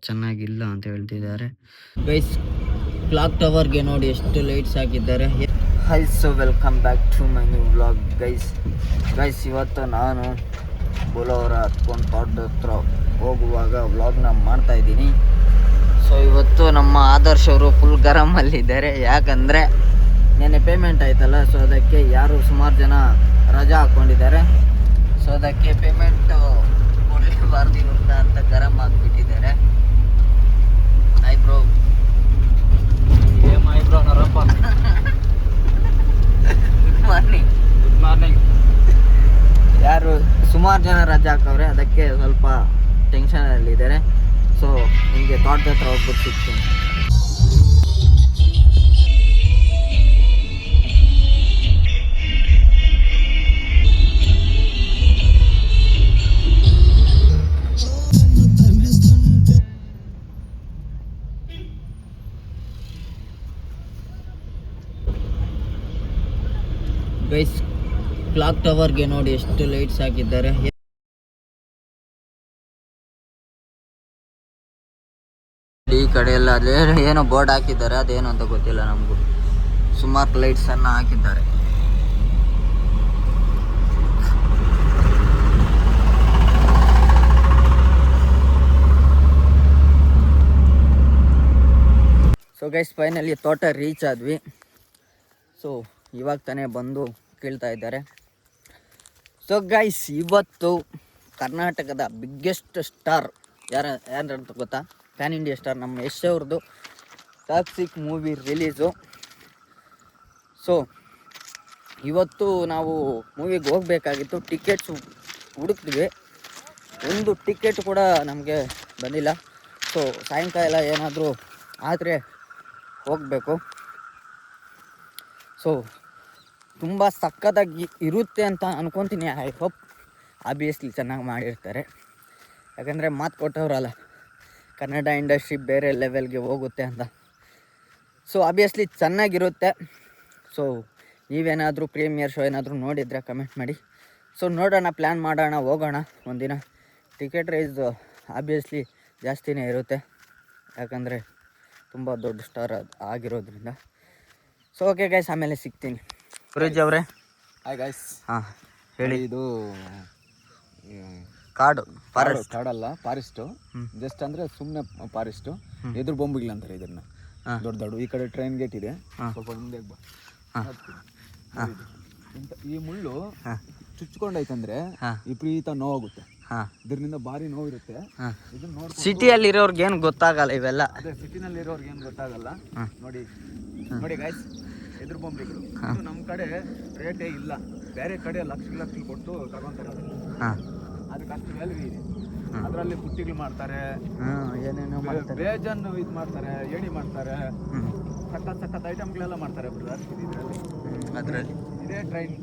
ಚೆನ್ನಾಗಿಲ್ಲ ಅಂತ ಹೇಳ್ತಿದ್ದಾರೆ ಗೈಸ್. ಕ್ಲಾಕ್ ಟವರ್ಗೆ ನೋಡಿ ಎಷ್ಟು ಲೈಟ್ಸ್ ಹಾಕಿದ್ದಾರೆ. Hi so welcome back to my new vlog guys. ಇವತ್ತು ನಾನು ಬೋಲೋವರ ಹತ್ಕೊಂಡು ತೋಟದ ಹತ್ರ ಹೋಗುವಾಗ ವ್ಲಾಗ್ನ ಮಾಡ್ತಾಯಿದ್ದೀನಿ. ಸೊ ಇವತ್ತು ನಮ್ಮ ಆದರ್ಶ್ ಅವರು ಫುಲ್ ಗರಮಲ್ಲಿದ್ದಾರೆ. ಯಾಕಂದರೆ ನೆನ್ನೆ ಪೇಮೆಂಟ್ ಆಯ್ತಲ್ಲ, ಸೊ ಅದಕ್ಕೆ ಸುಮಾರು ಜನ ರಜಾ ಹಾಕ್ಕೊಂಡಿದ್ದಾರೆ. ಸೊ ಅದಕ್ಕೆ ಪೇಮೆಂಟ್ ಕೊಡಲೇಬಾರ್ದು ಅಂತ ಗರಮ್ ಆಗಿಬಿಟ್ಟಿದ್ದಾರೆ. ಐಬ್ರೋ ನರಪ್ಪ ಗುಡ್ ಮಾರ್ನಿಂಗ್. ಸುಮಾರು ಜನ ರಜಾ ಹಾಕವ್ರೆ, ಅದಕ್ಕೆ ಸ್ವಲ್ಪ ಟೆನ್ಷನಲ್ಲಿದ್ದಾರೆ. ಸೊ ನಿಮಗೆ ತೋಟದ ಹತ್ರ ಹೋಗ್ಬಿಟ್ಟು ಸಿಗ್ತೀನಿ. ಗೈಸ್, ಕ್ಲಾಕ್ ಟವರ್ಗೆ ನೋಡಿ ಎಷ್ಟು ಲೈಟ್ಸ್ ಹಾಕಿದ್ದಾರೆ. ಈ ಕಡೆ ಎಲ್ಲ ಏನೋ ಬೋರ್ಡ್ ಹಾಕಿದ್ದಾರೆ, ಅದೇನು ಅಂತ ಗೊತ್ತಿಲ್ಲ ನಮಗೂ. ಸುಮಾರು ಲೈಟ್ಸ್ ಅನ್ನ ಹಾಕಿದ್ದಾರೆ. ಸೊ ಗೈಸ್, ಫೈನಲಿ ತೋಟ ರೀಚ್ ಆದ್ವಿ. ಸೊ ಇವಾಗ ತಾನೇ ಬಂದು ಕೇಳ್ತಾ ಇದ್ದಾರೆ. ಸೊ ಗೈಸ್, ಇವತ್ತು ಕರ್ನಾಟಕದ ಬಿಗ್ಗೆಸ್ಟ್ ಸ್ಟಾರ್ ಯಾರಂತ ಗೊತ್ತಾ? ಪ್ಯಾನ್ ಇಂಡಿಯಾ ಸ್ಟಾರ್ ನಮ್ಮ ಯಶ್ ಅವ್ರದ್ದು ಟಾಕ್ಸಿಕ್ ಮೂವಿ ರಿಲೀಸು. ಸೊ ಇವತ್ತು ನಾವು ಮೂವಿಗೆ ಹೋಗಬೇಕಾಗಿತ್ತು. ಟಿಕೆಟ್ಸು ಹುಡುಕ್ತೀವಿ, ಒಂದು ಟಿಕೆಟ್ ಕೂಡ ನಮಗೆ ಬಂದಿಲ್ಲ. ಸೊ ಸಾಯಂಕಾಲ ಏನಾದರೂ ಆದರೆ ಹೋಗಬೇಕು. ಸೊ ತುಂಬ ಸಕ್ಕತ್ತಾಗಿ ಇರುತ್ತೆ ಅಂತ ಅನ್ಕೊತೀನಿ. ಐ ಹೋಪ್ ಆಬ್ವಿಯಸ್ಲಿ ಚೆನ್ನಾಗಿ ಮಾಡಿರ್ತಾರೆ. ಯಾಕಂದರೆ ಮಾತು ಕೊಟ್ಟವ್ರಲ್ಲ, ಕನ್ನಡ ಇಂಡಸ್ಟ್ರಿ ಬೇರೆ ಲೆವೆಲ್ಗೆ ಹೋಗುತ್ತೆ ಅಂತ. ಸೊ ಆಬ್ವಿಯಸ್ಲಿ ಚೆನ್ನಾಗಿರುತ್ತೆ. ಸೊ ನೀವೇನಾದರೂ ಪ್ರೀಮಿಯರ್ ಶೋ ಏನಾದರೂ ನೋಡಿದರೆ ಕಮೆಂಟ್ ಮಾಡಿ. ಸೊ ನೋಡೋಣ, ಪ್ಲ್ಯಾನ್ ಮಾಡೋಣ, ಹೋಗೋಣ ಒಂದಿನ. ಟಿಕೆಟ್ ರೈಸ್ ಆಬ್ವಿಯಸ್ಲಿ ಜಾಸ್ತಿನೇ ಇರುತ್ತೆ, ಯಾಕಂದರೆ ತುಂಬ ದೊಡ್ಡ ಸ್ಟಾರ್ ಆಗಿರೋದ್ರಿಂದ. ಸೊ ಓಕೆ ಗೈಸ್, ಆಮೇಲೆ ಸಿಗ್ತೀನಿ. ಗುರೂಜಿ ಅವರೇ, ಹಾಯ್ ಗೈಸ್. ಹಾಂ ಹೇಳಿ. ಇದು ಕಾಡಲ್ಲ, ಫಾರೆಸ್ಟು. ಜಸ್ಟ್ ಅಂದರೆ ಸುಮ್ಮನೆ ಫಾರೆಸ್ಟು. ಎದುರು ಬೊಂಬಿಗಳು ಅಂತಾರೆ ಇದನ್ನ. ದೊಡ್ಡ ಈ ಕಡೆ ಟ್ರೈನ್ ಗೇಟ್ ಇದೆ, ಸ್ವಲ್ಪ ಮುಂದೆ ಬಾ. ಈ ಮುಳ್ಳು ಚುಚ್ಕೊಂಡೈತಂದ್ರೆ ವಿಪರೀತ ನೋವಾಗುತ್ತೆ. ಇದರಿಂದ ಭಾರಿ ನೋವಿರುತ್ತೆ. ಇದನ್ನ ನೋಡಿ ಸಿಟಿಯಲ್ಲಿ ಇರೋರ್ಗೆ ಏನು ಗೊತ್ತಾಗಲ್ಲ ಇವೆಲ್ಲ. ಅದೇ ಸಿಟಿನಲ್ಲಿ ಇರೋರ್ಗೆ ಏನು ಗೊತ್ತಾಗಲ್ಲ. ನೋಡಿ ಗೈಸ್, ಎದುರು ಬೊಂಬಿಗಳು. ಇದು ನಮ್ಮ ಕಡೆ ರೇಟೇ ಇಲ್ಲ, ಬೇರೆ ಕಡೆ ಲಕ್ಷ ಕೊಟ್ಟು ತಗೊಂತಾರೆ. ಅದಕ್ಕೆ ಅಷ್ಟು ವ್ಯಾಲ್ಯೂ ಇದೆ. ಅದರಲ್ಲಿ ಪುಟ್ಟಿಗಳು ಮಾಡ್ತಾರೆ, ಏನೇನೋ ಬೇಜನ್ನು ಇದು ಮಾಡ್ತಾರೆ, ಏಣಿ ಮಾಡ್ತಾರೆ, ಸಖತ್ ಐಟಮ್ಗಳೆಲ್ಲ ಮಾಡ್ತಾರೆ ಅದರಲ್ಲಿ. ಇದೇ ಟ್ರೈನ್,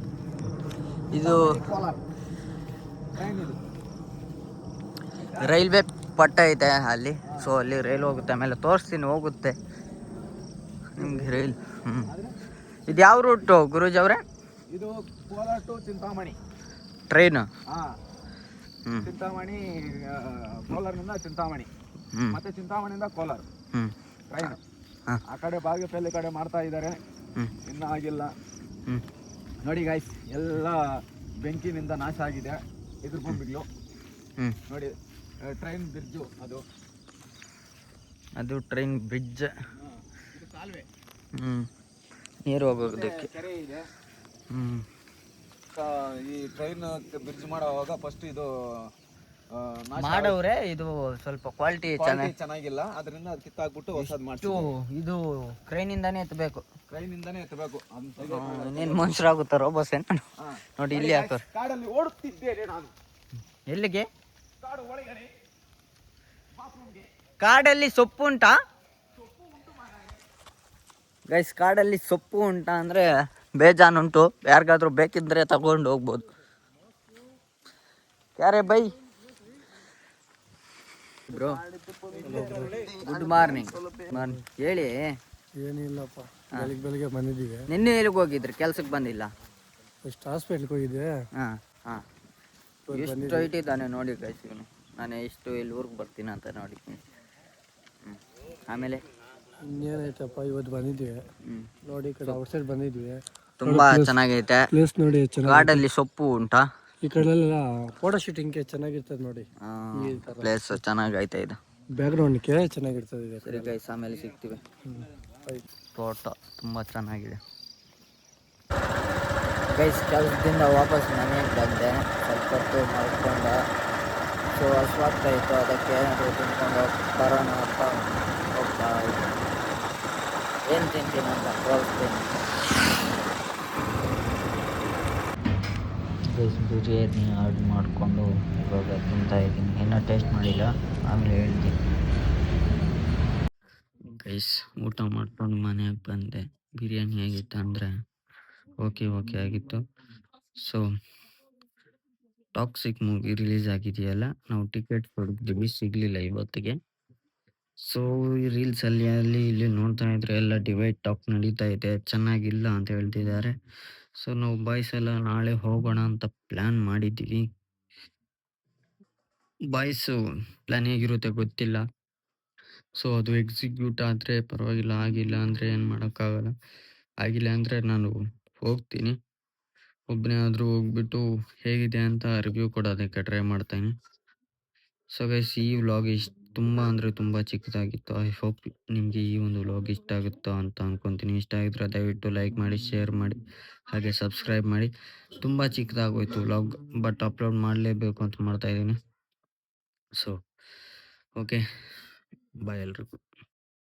ಇದು ಕೋಲಾರ ಟ್ರೈನ್. ಇದು ರೈಲ್ವೆ ಪಟ್ಟ ಐತೆ ಅಲ್ಲಿ. ಸೊ ಅಲ್ಲಿ ರೈಲ್ ಹೋಗುತ್ತೆ, ಆಮೇಲೆ ತೋರಿಸ್ತೀನಿ, ಹೋಗುತ್ತೆ ನಿಮ್ಗೆ ರೈಲ್. ಇದು ಯಾವ ರೂಟು ಗುರೂಜ್ ಅವರೇ? ಇದು ಕೋಲಾರ ಟು ಚಿಂತಾಮಣಿ ಟ್ರೈನು. ಚಿಂತಾಮಣಿ, ಕೋಲಾರನಿಂದ ಚಿಂತಾಮಣಿ, ಮತ್ತೆ ಚಿಂತಾಮಣಿಯಿಂದ ಕೋಲಾರ ಟ್ರೈನ್. ಆ ಕಡೆ ಬಾಗೇಪಲ್ಲಿ ಕಡೆ ಮಾಡ್ತಾ ಇದ್ದಾರೆ, ಇನ್ನೂ ಆಗಿಲ್ಲ. ನೋಡಿ ಗಾಯ್ಸ್, ಎಲ್ಲ ಬೆಂಕಿನಿಂದ ನಾಶ ಆಗಿದೆ. ಎದುರು ಬೊಂಬಿಗಳು ನೋಡಿ. ಟ್ರೈನ್ ಬ್ರಿಡ್ಜು, ಅದು ಟ್ರೈನ್ ಬ್ರಿಡ್ಜ್. ಇದು ಕಾಲುವೆ, ನೀರು ಹೋಗೋದಕ್ಕೆ ಕೆರೆ ಇದೆ. ಈ ಟ್ರೈನ್ ಬ್ರಿಡ್ಜ್ ಮಾಡುವಾಗ ಫಸ್ಟ್ ಇದು ಮಾಡವ್ರೆ. ಇದು ಸ್ವಲ್ಪ ಕ್ವಾಲಿಟಿ ಚೆನ್ನಾಗಿಲ್ಲ, ಅದರಿಂದ ಕಿತ್ತಾಕ್ಬಿಟ್ಟು ಹೊಸದ್ ಮಾಡ್ತು. ಇದು ಟ್ರೈನಿಂದಾನೇ ಎತ್ತಬೇಕು. ನೀನ್ ಮನುಷ್ಯರಾಗುತ್ತಾರೋ ಬಸ್ ಏನು ನೋಡಿ, ಇಲ್ಲಿ ಹಾಕೋರು. ಕಾಡಲ್ಲಿ ಓಡುತ್ತಿದ್ದೇನೆ ನಾನು. ಎಲ್ಲಿಗೆ? ಕಾಡು ಒಳಗಡೆ ಕಾಡಲ್ಲಿ ಸೊಪ್ಪು ಉಂಟಾ ಗೈಸ್? ಕಾಡಲ್ಲಿ ಸೊಪ್ಪು ಉಂಟಾ ಅಂದರೆ ಬೇಜಾನುಂಟು. ಯಾರಿಗಾದ್ರೂ ಬೇಕಿದ್ರೆ ತಗೊಂಡು ಹೋಗ್ಬೋದು. ಯಾರೇ ಬೈ ಬ್ರೋ, ಗುಡ್ ಮಾರ್ನಿಂಗ್. ಹೇಳಿ. ಏನಿಲ್ಲಪ್ಪ, ಬೆಳಿಗ್ಗೆ ಬಂದಿದ್ದೀವಿ. ನಿನ್ನೆ ಎಲ್ಲಿಗೆ ಹೋಗಿದ್ರಿ? ಕೆಲ್ಸಕ್ಕೆ ಬಂದಿಲ್ಲ? ಎಷ್ಟು ಹಾಸ್ಪಿಟ್ಲ್ಗೆ ಹೋಗಿದ್ದೆ. ಹಾಂ ಎಷ್ಟು ಹೈಟ್ ಇದ್ದಾನೆ ನೋಡಿ ಗೈಸ್ ಇವನು. ನಾನು ಎಷ್ಟು ಇಲ್ಲಿ ಊರಿಗೆ ಬರ್ತೀನಿ ಅಂತ ನೋಡಿ. ಆಮೇಲೆ ಇನ್ನೇನೈತಪ್ಪ ಇವತ್ತು ಬಂದಿದ್ವಿ ಹ್ಞೂ ನೋಡಿ ಈ ಕಡೆ ಔಟ್ ಸೈಡ್ ಬಂದಿದ್ವಿ. ತುಂಬ ಚೆನ್ನಾಗೈತೆ. ಪ್ಲೇಸ್ ನೋಡಿ ಚೆನ್ನಾಗಿ. ಗಾರ್ಡಲ್ಲಿ ಸೊಪ್ಪು ಉಂಟಾ? ಈ ಕಡೆಲ್ಲ ಫೋಟೋ ಶೂಟಿಂಗ್ಗೆ ಚೆನ್ನಾಗಿರ್ತದೆ ನೋಡಿ. ಈ ಥರ ಪ್ಲೇಸ್ ಚೆನ್ನಾಗೈತೆ ಇದು. ಬ್ಯಾಕ್ಗ್ರೌಂಡ್ಗೆ ಚೆನ್ನಾಗಿರ್ತದೆ ಇದೆ. ಸರಿ ಗೈಸ್, ಆಮೇಲೆ ಸಿಗ್ತೀವಿ. ಆಯ್ತು. ತೋಟ ತುಂಬ ಚೆನ್ನಾಗಿದೆ ಗೈಸ್. ಕೆಲಸದಿಂದ ವಾಪಸ್ ಮನೆಗೆ ಬಂದೆ, ಸ್ವಲ್ಪ ಹೊತ್ತು ಮಾಡ್ಕೊಂಡು. ಸೊ ಹಸುವಾಗ್ತಾ ಇತ್ತು, ಅದಕ್ಕೆ ಏನಾದರೂ ತಿನ್ಕೊಂಡು ಬರೋಣ ಅಂತ ಹೋಗ್ತಾ ಇದ್ದೆ. ಏನು ತಿಂತೀನಿ ಅಂತ ತೋರಿಸ್ತೀನಿ ಗೈಸ್. ಬಿರಿಯಾನಿ ಆರ್ಡ್ರ್ ಮಾಡಿಕೊಂಡು ಇವಾಗ ತಿಂತಾ ಇದ್ದೀನಿ. ಇನ್ನೂ ಟೇಸ್ಟ್ ಮಾಡಿಲ್ಲ, ಆಮೇಲೆ ಹೇಳ್ತೀನಿ ಗೈಸ್. ಊಟ ಮಾಡ್ಕೊಂಡು ಮನೆಗೆ ಬಂದೆ. ಬಿರಿಯಾನಿ ಆಗಿತ್ತು ಅಂದರೆ ಓಕೆ ಆಗಿತ್ತು. ಸೊ ಟಾಕ್ಸಿಕ್ ಮೂವಿ ರಿಲೀಸ್ ಆಗಿದೆಯಲ್ಲ, ನಾವು ಟಿಕೆಟ್ ಕೊಡಿದ್ವಿ, ಸಿಗಲಿಲ್ಲ ಇವತ್ತಿಗೆ. ಸೊ ಈ ರೀಲ್ಸಲ್ಲಿ ಅಲ್ಲಿ ಇಲ್ಲಿ ನೋಡ್ತಾ ಇದ್ರೆ ಎಲ್ಲ ಡಿವೈಡ್ ಟಾಕ್ ನಡೀತಾ ಇದೆ, ಚೆನ್ನಾಗಿಲ್ಲ ಅಂತ ಹೇಳ್ತಿದ್ದಾರೆ. ಸೊ ನಾವು ಬಾಯ್ಸ್ ಎಲ್ಲ ನಾಳೆ ಹೋಗೋಣ ಅಂತ ಪ್ಲ್ಯಾನ್ ಮಾಡಿದ್ದೀವಿ. ಬಾಯ್ಸು ಪ್ಲ್ಯಾನ್ ಹೇಗಿರುತ್ತೆ ಗೊತ್ತಿಲ್ಲ. ಸೊ ಅದು ಎಕ್ಸಿಕ್ಯೂಟ್ ಆದರೆ ಪರವಾಗಿಲ್ಲ, ಆಗಿಲ್ಲ ಅಂದರೆ ಏನು ಮಾಡೋಕ್ಕಾಗಲ್ಲ. ಆಗಿಲ್ಲ ಅಂದರೆ ನಾನು ಹೋಗ್ತೀನಿ, ಒಬ್ಬನೇ ಆದರೂ ಹೋಗ್ಬಿಟ್ಟು ಹೇಗಿದೆ ಅಂತ ರಿವ್ಯೂ ಕೊಡೋದಕ್ಕೆ ಟ್ರೈ ಮಾಡ್ತೀನಿ. ಸೊ ಗೈಸ್, ಈ ವ್ಲಾಗ್ ತುಂಬ ಅಂದರೆ ತುಂಬ ಚಿಕ್ಕದಾಗಿತ್ತು. ಐ ಹೋಪ್ ನಿಮಗೆ ಈ ಒಂದು ವ್ಲಾಗ್ ಇಷ್ಟ ಆಗುತ್ತೋ ಅಂತ ಅಂದ್ಕೊತೀನಿ. ಇಷ್ಟ ಆಗಿದ್ರೆ ದಯವಿಟ್ಟು ಲೈಕ್ ಮಾಡಿ, ಶೇರ್ ಮಾಡಿ, ಹಾಗೆ ಸಬ್ಸ್ಕ್ರೈಬ್ ಮಾಡಿ. ತುಂಬ ಚಿಕ್ಕದಾಗೋಯ್ತು ವ್ಲಾಗ್, ಬಟ್ ಅಪ್ಲೋಡ್ ಮಾಡಲೇಬೇಕು ಅಂತ ಮಾಡ್ತಾಯಿದ್ದೀನಿ. ಸೊ ಓಕೆ, ಬಾಯ್ ಎಲ್ರಿಗೂ.